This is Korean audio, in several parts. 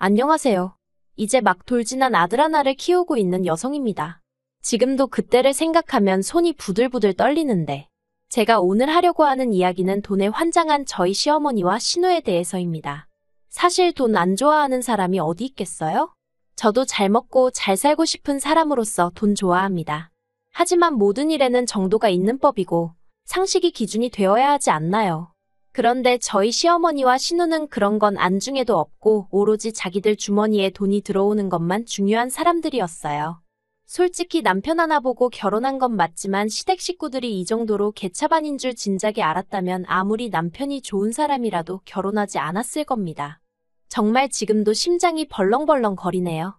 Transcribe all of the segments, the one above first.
안녕하세요. 이제 막 돌진한 아들 하나를 키우고 있는 여성입니다. 지금도 그때를 생각하면 손이 부들부들 떨리는데, 제가 오늘 하려고 하는 이야기는 돈에 환장한 저희 시어머니와 신우에 대해서입니다. 사실 돈 안 좋아하는 사람이 어디 있겠어요? 저도 잘 먹고 잘 살고 싶은 사람으로서 돈 좋아합니다. 하지만 모든 일에는 정도가 있는 법이고 상식이 기준이 되어야 하지 않나요? 그런데 저희 시어머니와 신우는 그런 건 안중에도 없고 오로지 자기들 주머니에 돈이 들어오는 것만 중요한 사람들이었어요. 솔직히 남편 하나 보고 결혼한 건 맞지만 시댁 식구들이 이 정도로 개차반인 줄 진작에 알았다면 아무리 남편이 좋은 사람이라도 결혼하지 않았을 겁니다. 정말 지금도 심장이 벌렁벌렁 거리네요.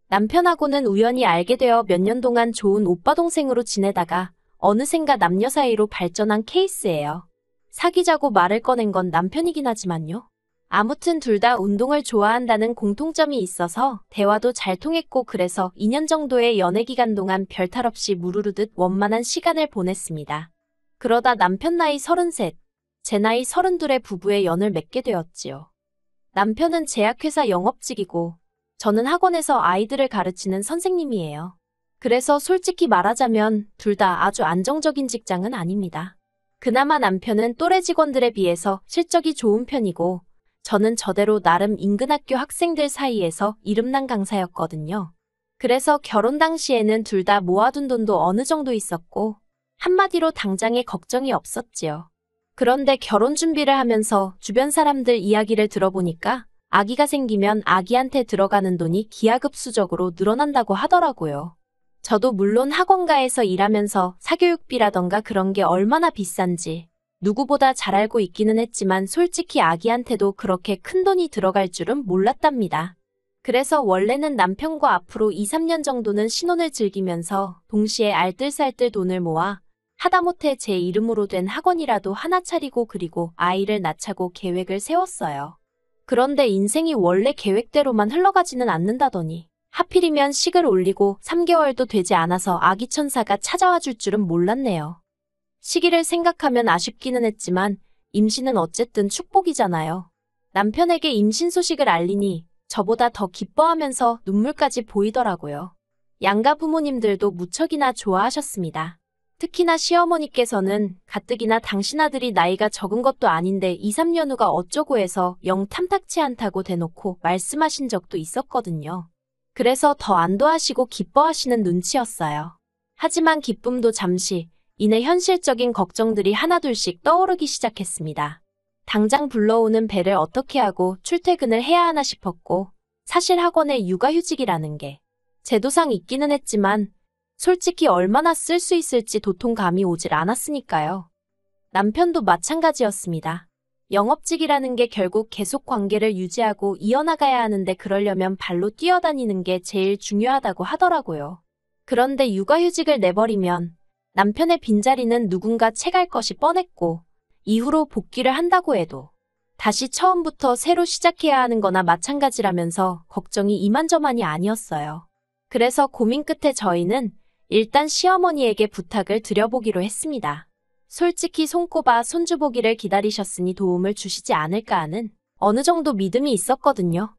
남편하고는 우연히 알게 되어 몇 년 동안 좋은 오빠 동생으로 지내다가 어느샌가 남녀 사이로 발전한 케이스예요. 사귀자고 말을 꺼낸 건 남편이긴 하지만요. 아무튼 둘 다 운동을 좋아한다는 공통점이 있어서 대화도 잘 통했고 그래서 2년 정도의 연애 기간 동안 별탈 없이 무르르듯 원만한 시간을 보냈습니다. 그러다 남편 나이 33, 제 나이 32의 부부의 연을 맺게 되었지요. 남편은 제약회사 영업직이고 저는 학원에서 아이들을 가르치는 선생님이에요. 그래서 솔직히 말하자면 둘 다 아주 안정적인 직장은 아닙니다. 그나마 남편은 또래 직원들에 비해서 실적이 좋은 편이고 저는 저대로 나름 인근학교 학생들 사이에서 이름난 강사였거든요. 그래서 결혼 당시에는 둘 다 모아둔 돈도 어느 정도 있었고 한마디로 당장에 걱정이 없었지요. 그런데 결혼 준비를 하면서 주변 사람들 이야기를 들어보니까 아기가 생기면 아기한테 들어가는 돈이 기하급수적으로 늘어난다고 하더라고요. 저도 물론 학원가에서 일하면서 사교육비라던가 그런 게 얼마나 비싼지 누구보다 잘 알고 있기는 했지만 솔직히 아기한테도 그렇게 큰 돈이 들어갈 줄은 몰랐답니다. 그래서 원래는 남편과 앞으로 2, 3년 정도는 신혼을 즐기면서 동시에 알뜰살뜰 돈을 모아 하다못해 제 이름으로 된 학원이라도 하나 차리고 그리고 아이를 낳자고 계획을 세웠어요. 그런데 인생이 원래 계획대로만 흘러가지는 않는다더니 하필이면 식을 올리고 3개월도 되지 않아서 아기 천사가 찾아와 줄 줄은 몰랐네요. 시기를 생각하면 아쉽기는 했지만 임신은 어쨌든 축복이잖아요. 남편에게 임신 소식을 알리니 저보다 더 기뻐하면서 눈물까지 보이더라고요. 양가 부모님들도 무척이나 좋아하셨습니다. 특히나 시어머니께서는 가뜩이나 당신 아들이 나이가 적은 것도 아닌데 2, 3년 후가 어쩌고 해서 영 탐탁치 않다고 대놓고 말씀하신 적도 있었거든요. 그래서 더 안도하시고 기뻐하시는 눈치였어요. 하지만 기쁨도 잠시, 이내 현실적인 걱정들이 하나둘씩 떠오르기 시작했습니다. 당장 불러오는 배를 어떻게 하고 출퇴근을 해야 하나 싶었고 사실 학원에 육아휴직이라는 게 제도상 있기는 했지만 솔직히 얼마나 쓸 수 있을지 도통 감이 오질 않았으니까요. 남편도 마찬가지였습니다. 영업직이라는 게 결국 계속 관계를 유지하고 이어나가야 하는데 그러려면 발로 뛰어다니는 게 제일 중요하다고 하더라고요. 그런데 육아휴직을 내버리면 남편의 빈자리는 누군가 채갈 것이 뻔했고 이후로 복귀를 한다고 해도 다시 처음부터 새로 시작해야 하는 거나 마찬가지라면서 걱정이 이만저만이 아니었어요. 그래서 고민 끝에 저희는 일단 시어머니에게 부탁을 드려보기로 했습니다. 솔직히 손꼽아 손주보기를 기다리셨으니 도움을 주시지 않을까 하는 어느 정도 믿음이 있었거든요.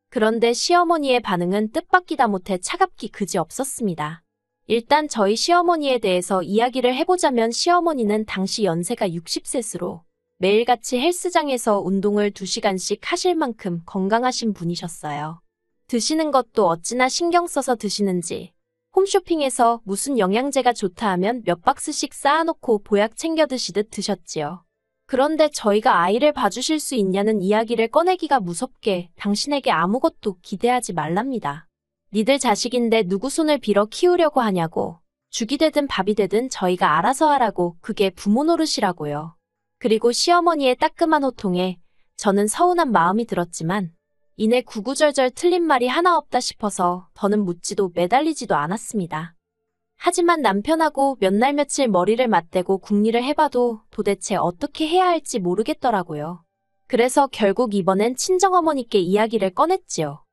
그런데 시어머니의 반응은 뜻밖이다 못해 차갑기 그지없었습니다. 일단 저희 시어머니에 대해서 이야기를 해보자면 시어머니는 당시 연세가 60세스로 매일같이 헬스장에서 운동을 2시간씩 하실 만큼 건강하신 분이셨어요. 드시는 것도 어찌나 신경 써서 드시는지 홈쇼핑에서 무슨 영양제가 좋다 하면 몇 박스씩 쌓아놓고 보약 챙겨 드시듯 드셨지요. 그런데 저희가 아이를 봐주실 수 있냐는 이야기를 꺼내기가 무섭게 당신에게 아무것도 기대하지 말랍니다. 니들 자식인데 누구 손을 빌어 키우려고 하냐고. 죽이 되든 밥이 되든 저희가 알아서 하라고. 그게 부모 노릇이라고요. 그리고 시어머니의 따끔한 호통에 저는 서운한 마음이 들었지만 이내 구구절절 틀린 말이 하나 없다 싶어서 더는 묻지도 매달리지도 않았습니다. 하지만 남편하고 몇 날 며칠 머리를 맞대고 궁리를 해봐도 도대체 어떻게 해야 할지 모르겠더라고요. 그래서 결국 이번엔 친정어머니께 이야기를 꺼냈지요.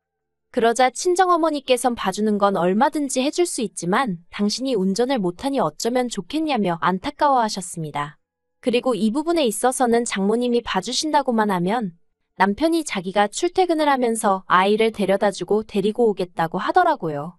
그러자 친정어머니께선 봐주는 건 얼마든지 해줄 수 있지만 당신이 운전을 못하니 어쩌면 좋겠냐며 안타까워하셨습니다. 그리고 이 부분에 있어서는 장모님이 봐주신다고만 하면 남편이 자기가 출퇴근을 하면서 아이를 데려다주고 데리고 오겠다고 하더라고요.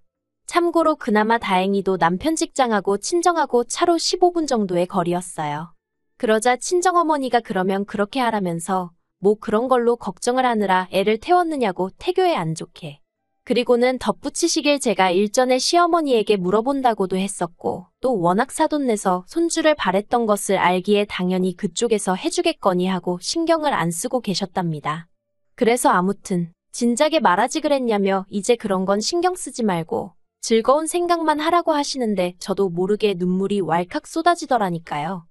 참고로 그나마 다행히도 남편 직장하고 친정하고 차로 15분 정도의 거리였어요. 그러자 친정어머니가 그러면 그렇게 하라면서 뭐 그런 걸로 걱정을 하느라 애를 태웠느냐고 태교에 안 좋게. 그리고는 덧붙이시길 제가 일전에 시어머니에게 물어본다고도 했었고 또 워낙 사돈 내서 손주를 바랬던 것을 알기에 당연히 그쪽에서 해주겠거니 하고 신경을 안 쓰고 계셨답니다. 그래서 아무튼 진작에 말하지 그랬냐며 이제 그런 건 신경 쓰지 말고 즐거운 생각만 하라고 하시는데 저도 모르게 눈물이 왈칵 쏟아지더라니까요.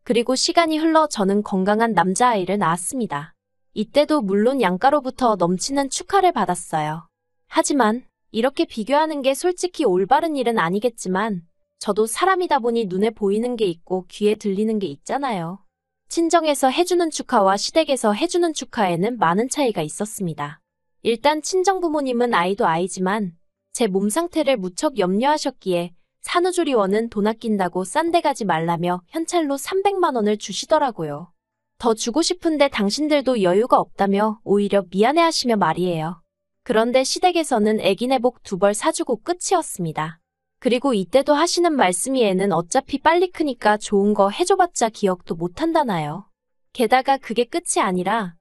그리고 시간이 흘러 저는 건강한 남자아이를 낳았습니다. 이때도 물론 양가로부터 넘치는 축하를 받았어요. 하지만 이렇게 비교하는 게 솔직히 올바른 일은 아니겠지만 저도 사람이다 보니 눈에 보이는 게 있고 귀에 들리는 게 있잖아요. 친정에서 해주는 축하와 시댁에서 해주는 축하에는 많은 차이가 있었습니다. 일단 친정부모님은 아이도 아이지만 제 몸 상태를 무척 염려하셨기에 산후조리원은 돈 아낀다고 싼 데 가지 말라며 현찰로 300만 원을 주시더라고요. 더 주고 싶은데 당신들도 여유가 없다며 오히려 미안해하시며 말이에요. 그런데 시댁에서는 애기 내복 2벌 사주고 끝이었습니다. 그리고 이때도 하시는 말씀이 애는 어차피 빨리 크니까 좋은 거 해줘봤자 기억도 못한다나요. 게다가 그게 끝이 아니라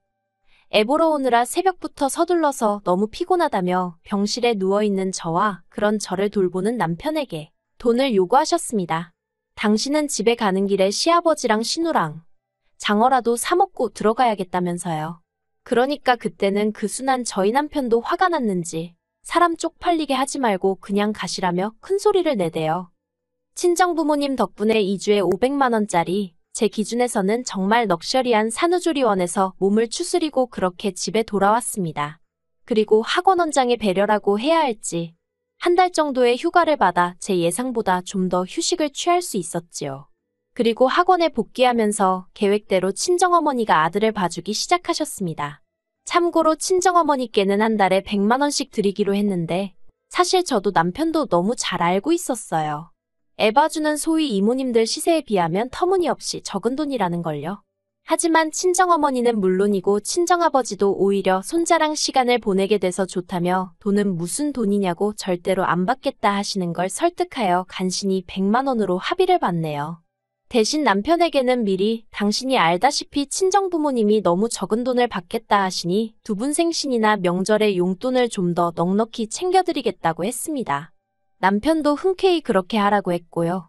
애 보러 오느라 새벽부터 서둘러서 너무 피곤하다며 병실에 누워있는 저와 그런 저를 돌보는 남편에게 돈을 요구하셨습니다. 당신은 집에 가는 길에 시아버지랑 신우랑 장어라도 사 먹고 들어가야겠다면서요. 그러니까 그때는 그 순간 저희 남편도 화가 났는지 사람 쪽팔리게 하지 말고 그냥 가시라며 큰 소리를 내대요. 친정부모님 덕분에 2주에 500만 원짜리 제 기준에서는 정말 럭셔리한 산후조리원에서 몸을 추스리고 그렇게 집에 돌아왔습니다. 그리고 학원 원장의 배려라고 해야 할지 한 달 정도의 휴가를 받아 제 예상보다 좀 더 휴식을 취할 수 있었지요. 그리고 학원에 복귀하면서 계획대로 친정어머니가 아들을 봐주기 시작하셨습니다. 참고로 친정어머니께는 한 달에 100만 원씩 드리기로 했는데 사실 저도 남편도 너무 잘 알고 있었어요. 애 봐주는 소위 이모님들 시세에 비하면 터무니없이 적은 돈이라는 걸요. 하지만 친정어머니는 물론이고 친정아버지도 오히려 손자랑 시간을 보내게 돼서 좋다며 돈은 무슨 돈이냐고 절대로 안 받겠다 하시는 걸 설득하여 간신히 100만 원으로 합의를 봤네요. 대신 남편에게는 미리 당신이 알다시피 친정부모님이 너무 적은 돈을 받겠다 하시니 두 분 생신이나 명절에 용돈을 좀 더 넉넉히 챙겨드리겠다고 했습니다. 남편도 흔쾌히 그렇게 하라고 했고요.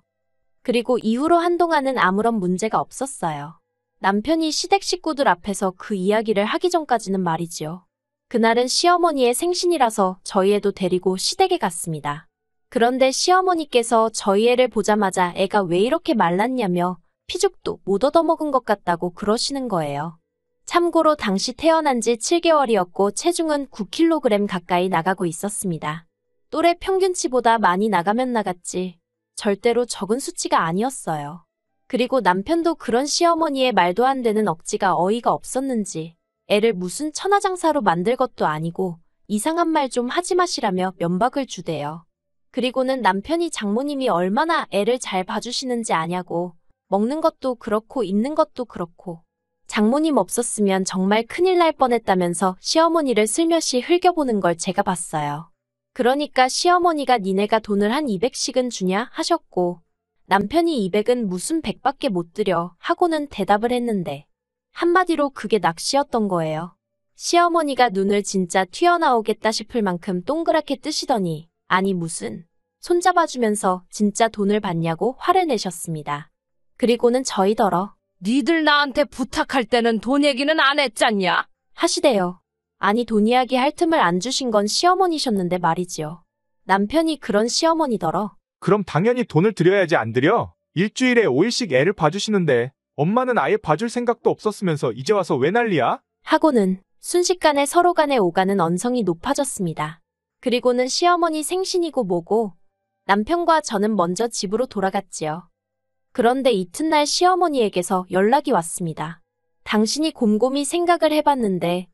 그리고 이후로 한동안은 아무런 문제가 없었어요. 남편이 시댁 식구들 앞에서 그 이야기를 하기 전까지는 말이지요. 그날은 시어머니의 생신이라서 저희 애도 데리고 시댁에 갔습니다. 그런데 시어머니께서 저희 애를 보자마자 애가 왜 이렇게 말랐냐며 피죽도 못 얻어먹은 것 같다고 그러시는 거예요. 참고로 당시 태어난 지 7개월이었고 체중은 9kg 가까이 나가고 있었습니다. 또래 평균치보다 많이 나가면 나갔지 절대로 적은 수치가 아니었어요. 그리고 남편도 그런 시어머니의 말도 안 되는 억지가 어이가 없었는지 애를 무슨 천하장사로 만들 것도 아니고 이상한 말 좀 하지 마시라며 면박을 주대요. 그리고는 남편이 장모님이 얼마나 애를 잘 봐주시는지 아냐고 먹는 것도 그렇고 입는 것도 그렇고 장모님 없었으면 정말 큰일 날 뻔했다면서 시어머니를 슬며시 흘겨보는 걸 제가 봤어요. 그러니까 시어머니가 니네가 돈을 한 200씩은 주냐 하셨고 남편이 200은 무슨 100밖에 못 드려 하고는 대답을 했는데 한마디로 그게 낚시였던 거예요. 시어머니가 눈을 진짜 튀어나오겠다 싶을 만큼 동그랗게 뜨시더니 아니 무슨 손잡아주면서 진짜 돈을 받냐고 화를 내셨습니다. 그리고는 저희더러 니들 나한테 부탁할 때는 돈 얘기는 안 했잖냐? 하시대요. 아니 돈 이야기 할 틈을 안 주신 건 시어머니셨는데 말이지요. 남편이 그런 시어머니더러 그럼 당연히 돈을 드려야지 안 드려? 일주일에 5일씩 애를 봐주시는데 엄마는 아예 봐줄 생각도 없었으면서 이제 와서 왜 난리야? 하고는 순식간에 서로 간의 오가는 언성이 높아졌습니다. 그리고는 시어머니 생신이고 뭐고 남편과 저는 먼저 집으로 돌아갔지요. 그런데 이튿날 시어머니에게서 연락이 왔습니다. 당신이 곰곰이 생각을 해봤는데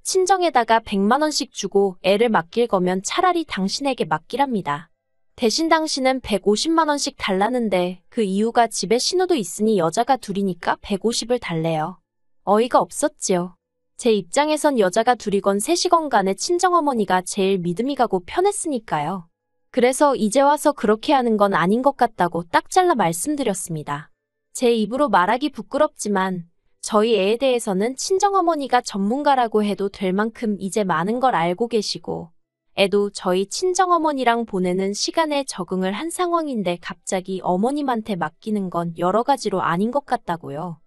친정에다가 100만 원씩 주고 애를 맡길 거면 차라리 당신에게 맡기랍니다. 대신 당신은 150만 원씩 달라는데 그 이유가 집에 신우도 있으니 여자가 둘이니까 150을 달래요. 어이가 없었지요. 제 입장에선 여자가 둘이건 셋이건 간에 친정어머니가 제일 믿음이 가고 편했으니까요. 그래서 이제 와서 그렇게 하는 건 아닌 것 같다고 딱 잘라 말씀드렸습니다. 제 입으로 말하기 부끄럽지만 저희 애에 대해서는 친정어머니가 전문가라고 해도 될 만큼 이제 많은 걸 알고 계시고 애도 저희 친정어머니랑 보내는 시간에 적응을 한 상황인데 갑자기 어머님한테 맡기는 건 여러 가지로 아닌 것 같다고요.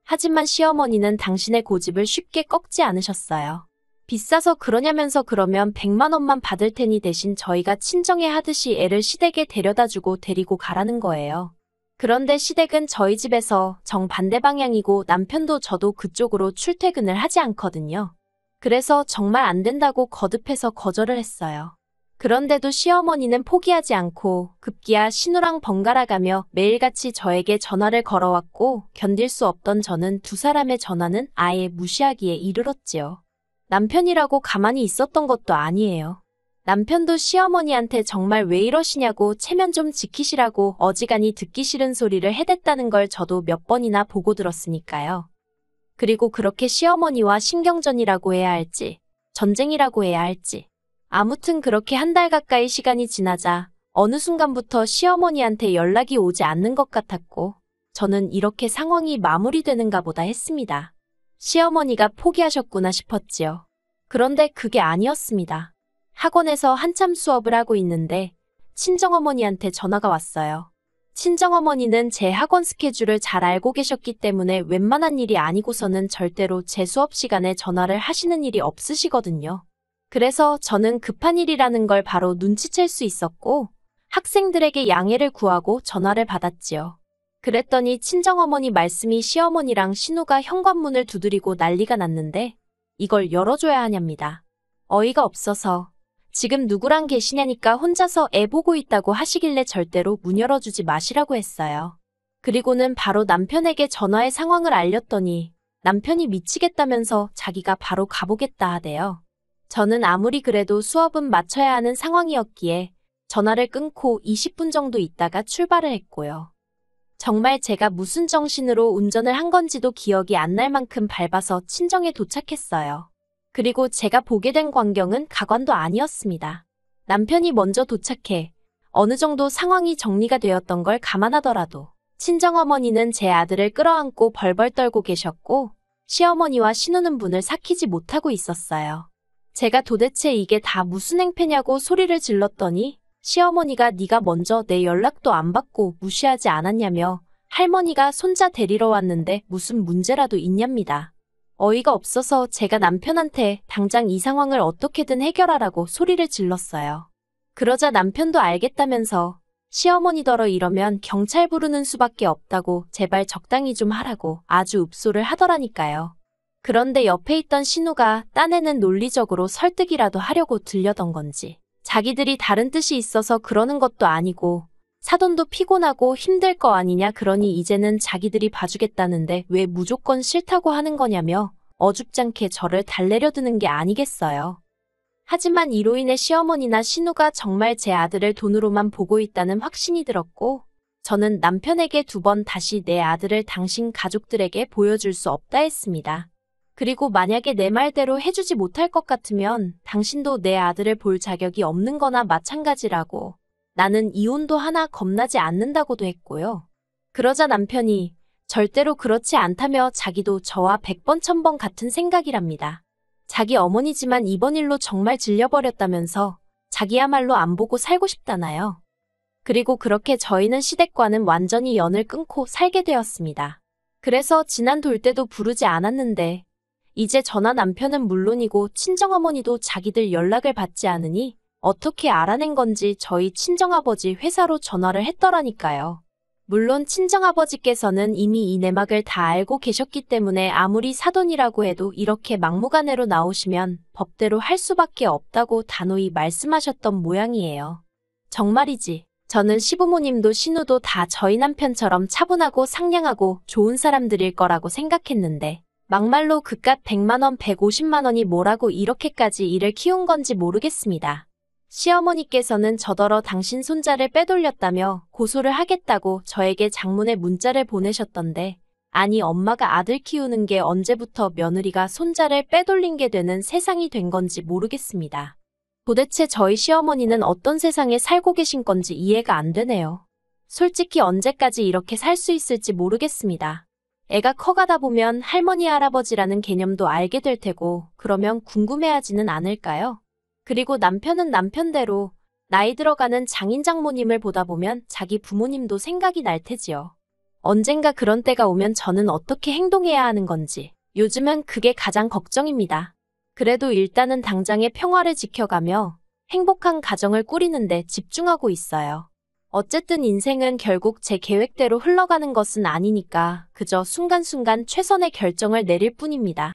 하지만 시어머니는 당신의 고집을 쉽게 꺾지 않으셨어요. 비싸서 그러냐면서 그러면 100만 원만 받을 테니 대신 저희가 친정에 하듯이 애를 시댁에 데려다주고 데리고 가라는 거예요. 그런데 시댁은 저희 집에서 정반대 방향이고 남편도 저도 그쪽으로 출퇴근을 하지 않거든요. 그래서 정말 안 된다고 거듭해서 거절을 했어요. 그런데도 시어머니는 포기하지 않고 급기야 신우랑 번갈아 가며 매일같이 저에게 전화를 걸어왔고 견딜 수 없던 저는 두 사람의 전화는 아예 무시하기에 이르렀지요. 남편이라고 가만히 있었던 것도 아니에요. 남편도 시어머니한테 정말 왜 이러시냐고 체면 좀 지키시라고 어지간히 듣기 싫은 소리를 해댔다는 걸 저도 몇 번이나 보고 들었으니까요. 그리고 그렇게 시어머니와 신경전이라고 해야 할지, 전쟁이라고 해야 할지. 아무튼 그렇게 한 달 가까이 시간이 지나자 어느 순간부터 시어머니한테 연락이 오지 않는 것 같았고, 저는 이렇게 상황이 마무리되는가 보다 했습니다. 시어머니가 포기하셨구나 싶었지요. 그런데 그게 아니었습니다. 학원에서 한참 수업을 하고 있는데 친정어머니한테 전화가 왔어요. 친정어머니는 제 학원 스케줄을 잘 알고 계셨기 때문에 웬만한 일이 아니고서는 절대로 제 수업 시간에 전화를 하시는 일이 없으시거든요. 그래서 저는 급한 일이라는 걸 바로 눈치챌 수 있었고 학생들에게 양해를 구하고 전화를 받았지요. 그랬더니 친정어머니 말씀이 시어머니랑 신우가 현관문을 두드리고 난리가 났는데 이걸 열어줘야 하냐입니다. 어이가 없어서 지금 누구랑 계시냐니까 혼자서 애 보고 있다고 하시길래 절대로 문 열어주지 마시라고 했어요. 그리고는 바로 남편에게 전화의 상황을 알렸더니 남편이 미치겠다면서 자기가 바로 가보겠다 하대요. 저는 아무리 그래도 수업은 마쳐야 하는 상황이었기에 전화를 끊고 20분 정도 있다가 출발을 했고요. 정말 제가 무슨 정신으로 운전을 한 건지도 기억이 안 날 만큼 밟아서 친정에 도착했어요. 그리고 제가 보게 된 광경은 가관도 아니었습니다. 남편이 먼저 도착해 어느 정도 상황이 정리가 되었던 걸 감안하더라도 친정어머니는 제 아들을 끌어안고 벌벌 떨고 계셨고 시어머니와 신우는 문을 삭히지 못하고 있었어요. 제가 도대체 이게 다 무슨 행패냐고 소리를 질렀더니 시어머니가 네가 먼저 내 연락도 안 받고 무시하지 않았냐며 할머니가 손자 데리러 왔는데 무슨 문제라도 있냐입니다. 어이가 없어서 제가 남편한테 당장 이 상황을 어떻게든 해결하라고 소리를 질렀어요. 그러자 남편도 알겠다면서 시어머니더러 이러면 경찰 부르는 수밖에 없다고 제발 적당히 좀 하라고 아주 읍소를 하더라니까요. 그런데 옆에 있던 신우가 딴에는 논리적으로 설득이라도 하려고 들려던 건지 자기들이 다른 뜻이 있어서 그러는 것도 아니고 사돈도 피곤하고 힘들 거 아니냐 그러니 이제는 자기들이 봐주겠다는데 왜 무조건 싫다고 하는 거냐며 어줍잖게 저를 달래려드는 게 아니겠어요. 하지만 이로 인해 시어머니나 신우가 정말 제 아들을 돈으로만 보고 있다는 확신이 들었고 저는 남편에게 2번 다시 내 아들을 당신 가족들에게 보여줄 수 없다 했습니다. 그리고 만약에 내 말대로 해주지 못할 것 같으면 당신도 내 아들을 볼 자격이 없는 거나 마찬가지라고 나는 이혼도 하나 겁나지 않는다고도 했고요. 그러자 남편이 절대로 그렇지 않다며 자기도 저와 100번 1000번 같은 생각이랍니다. 자기 어머니지만 이번 일로 정말 질려버렸다면서 자기야말로 안 보고 살고 싶다나요. 그리고 그렇게 저희는 시댁과는 완전히 연을 끊고 살게 되었습니다. 그래서 지난 돌 때도 부르지 않았는데 이제 저나 남편은 물론이고 친정어머니도 자기들 연락을 받지 않으니 어떻게 알아낸 건지 저희 친정아버지 회사로 전화를 했더라니까요. 물론 친정아버지께서는 이미 이 내막을 다 알고 계셨기 때문에 아무리 사돈이라고 해도 이렇게 막무가내로 나오시면 법대로 할 수밖에 없다고 단호히 말씀하셨던 모양이에요. 정말이지. 저는 시부모님도 신우도 다 저희 남편처럼 차분하고 상냥하고 좋은 사람들일 거라고 생각했는데 막말로 그깟 100만 원, 150만 원이 뭐라고 이렇게까지 일을 키운 건지 모르겠습니다. 시어머니께서는 저더러 당신 손자를 빼돌렸다며 고소를 하겠다고 저에게 장문의 문자를 보내셨던데 아니, 엄마가 아들 키우는 게 언제부터 며느리가 손자를 빼돌린 게 되는 세상이 된 건지 모르겠습니다. 도대체 저희 시어머니는 어떤 세상에 살고 계신 건지 이해가 안 되네요. 솔직히 언제까지 이렇게 살 수 있을지 모르겠습니다. 애가 커가다 보면 할머니, 할아버지라는 개념도 알게 될 테고, 그러면 궁금해하지는 않을까요? 그리고 남편은 남편대로 나이 들어가는 장인 장모님을 보다 보면 자기 부모님도 생각이 날 테지요. 언젠가 그런 때가 오면 저는 어떻게 행동해야 하는 건지 요즘은 그게 가장 걱정입니다. 그래도 일단은 당장의 평화를 지켜가며 행복한 가정을 꾸리는데 집중하고 있어요. 어쨌든 인생은 결국 제 계획대로 흘러가는 것은 아니니까 그저 순간순간 최선의 결정을 내릴 뿐입니다.